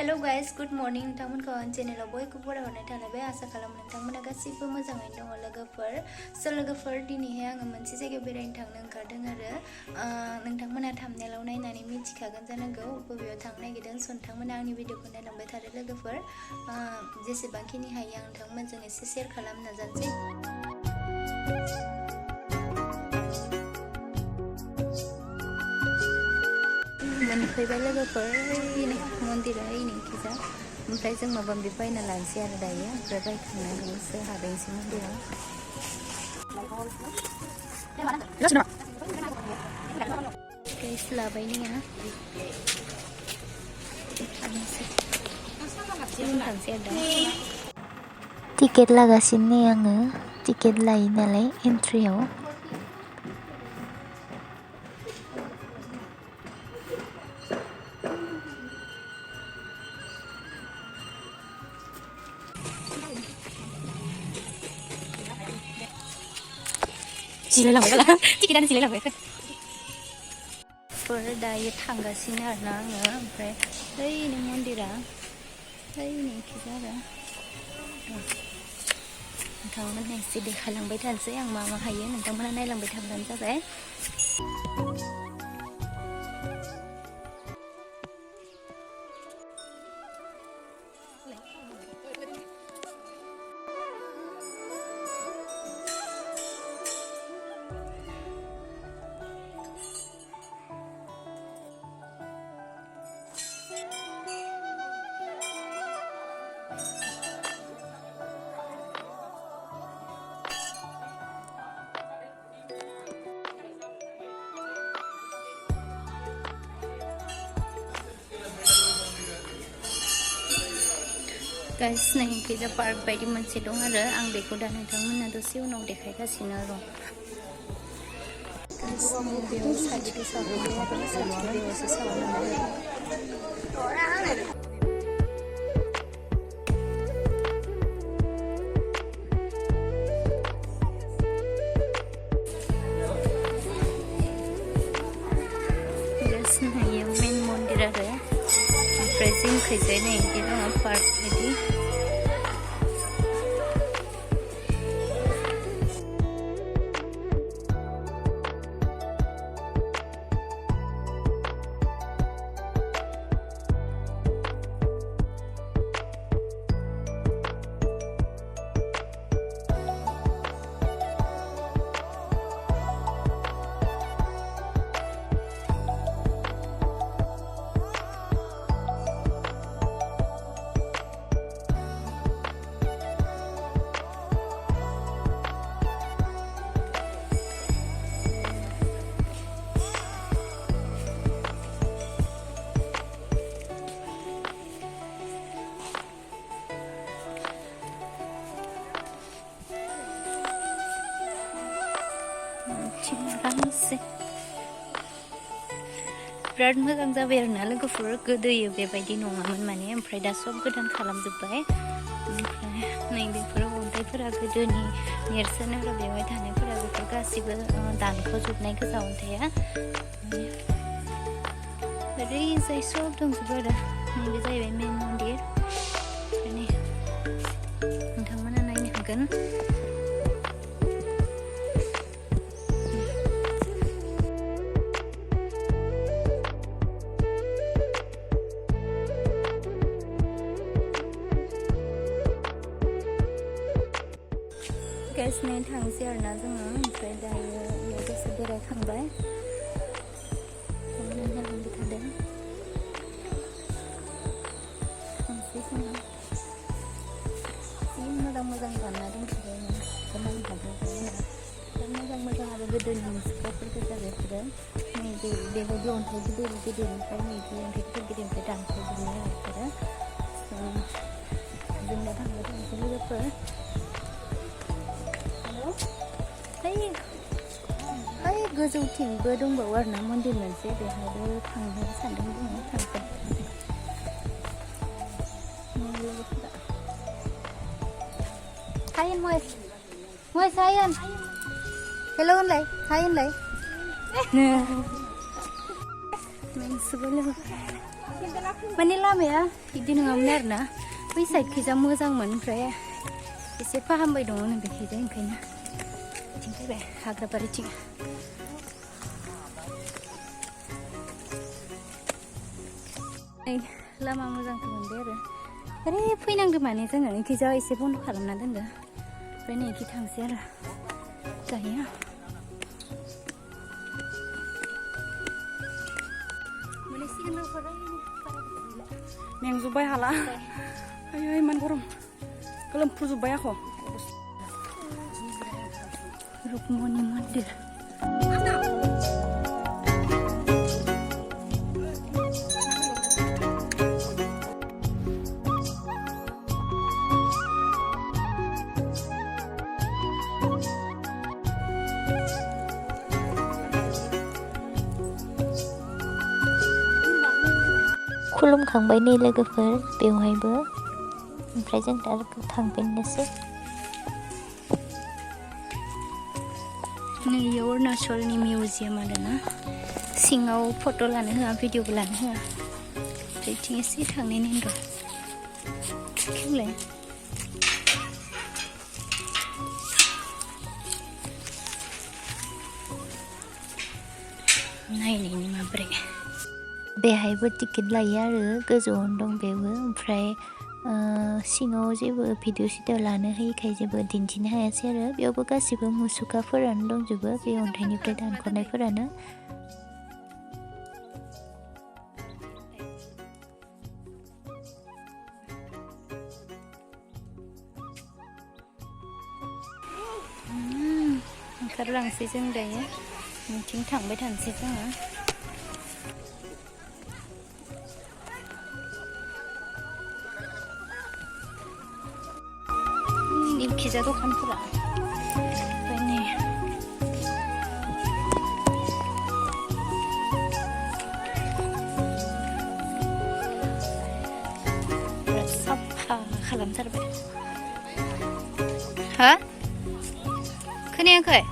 Hello guys, good morning. नोंथांमोनखौ आं चेनेलाव बयखौबो बरायहरनाय थाबाय आसा खालामो नोंथांमोना गासिबो मोजाङैनो दङ लोगोफोर। लोगोफोर दिनैहाय आङो मोनसे जायगायाव बेरायनो थांनो ओंखारदों आरो नोंथांमोना थाम्बनेलाव नायनानै मिथिखागोन जानांगौ बबेयाव थांनो नागिरदों। नोंथांमोना आंनि भिडिअखौ नायलांबाय थादो लोगोफोर। जेसेबांखिनि हायो आं नोंथांमोनजों एसे शेयार खालामनो नाजानोसै। मोनफैबाय लोगोफोर मन्दिरा इनिखिजा ओमफ्राय जों माबा माबि बायना लानोसै आरो दायो ओमफ्राय बायखांनानैसो हाबैनोसै मन्दिराव। गाइस लाबाय नोङा थांसै आरो दा टिकेट लागासिनो आङो टिकेट लायो नालाय एन्ट्रियाव। दायो थांगासिनो आरोना आङो ओमफ्राय ओइनि मन्दिरा ओइनिखिजा आरो नोंथांमोननो एसे देखायलांबाय थानोसै आं मा मा हायो नोंथांमोना नायलांबाय थाब्लानो जाबाय। गाइस नैखिजा पार्क बायदि मोनसे दं आरो आं बेखौ दा नोंथांमोननो दसे उनाव देखायगासिनो र'। गाइस बेयाव साथिखौ सावहैबाय आरो साथिखौ बेयावसो सावनांगौ। गाइस नायो मेन मन्दिर आरो ओमफ्राय जोंखैजाय नै बिदि दङ पार्क बायदि। बिराद मोजां जाबाय आरोना लोगोफोर गोदोयो बेबायदि नङामोन माने ओमफ्राय दा सब गोदान खालामजोब्बाय। ओमफ्राय नै बेफोर अन्थाइफोरा गोदोनि नेरसोन आरो बेवहाय थानायफोरा बेफोर गासिबो दानख'जोबनाय गोजा अन्थाइया ओरैजाय सब दंजोबो आरो नैबे जाहैबाय मेन मन्दिर नोंथांमोना नायनो हागोन। गाइस नै थांसै आरोना जोङो ओमफ्राय दायो बेयाव दसे बेरायखांबाय नायलांबाय थादों थांसै जोङो जि मोजां मोजां दानना दोनखाबाय नायनो हागोन मोजां मोजां आरो गोदोनि मुसुखाफोर गोजा बेफोरो नै बेबायदि अन्थाइ गिदिर गिदिरनिफ्राय नैबे अन्थाइ गिदिर गिदिरनिफ्राय दानख'जोबनाय आरो बेफोरो जों दा थांबाय थानोसै लोगोफोर। ओइ गोजौथिंबो दंबावो आरोना मन्दिर मोनसे बेहायबो थांनो सानदों जोङो थांगोन लोगोफोरा। हायेन महेश हायेन हेल' होनलाय हाय होनलाय नोंसोरबो लोगो माने लामाया बिदि नङामोन आरोना बै साइडखैजा मोजांमोन ओमफ्राय एसे फाहामबाय दङ नै बेखैजाय ओंखायनो बिथिं फैबाय हाग्राबारिथिं नै लामा मोजांखौ मोनबाय आरो ओरै फैनांगौ माने जोङो इखैजा एसे बन्द खालामना दोनदो ओमफ्राय नै इखै थांसै आरो दायो माने सिगांफोर मेंजोब्बाय हाला आयै इमान गरम गोलोमफ्रुजोब्बाय आख' रुक्मनि मन्दिर खुलुमखांबाय नै लोगोफोर बेवहायबो ओमफ्राय जों दा थांफिननोसै नै अरुणाचलनि मिउजियाम आरोना सिङाव फट' लानो होआ भिडिअबो लानो होआ बेथिं एसे थांनायनि र' खेवलाय नायनायनि माब्रै बेहायबो टिकेट लायो आरो गोजौआवनो दं बेबो ओमफ्राय सिङाव जेबो भिडिअ सिडिअ लानो होयिखाय जेबो दिन्थिनो हायासै आरो बेयावबो गासिबो मुसुखाफोरानो दंजोबो बे अन्थाइनिफ्राय दानख'नायफोरानो ओंखारलांसै जों दायो बिथिं थांबाय थानोसै जोङो खिजा दखानफोरा ओमफ्राय नै बिराद साफा खालामथारबाय हा खोनायाखै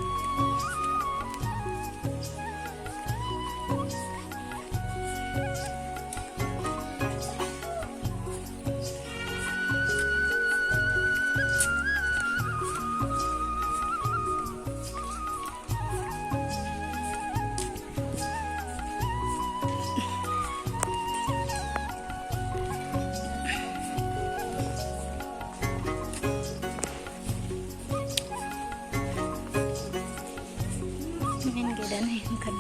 main gedan nih bukan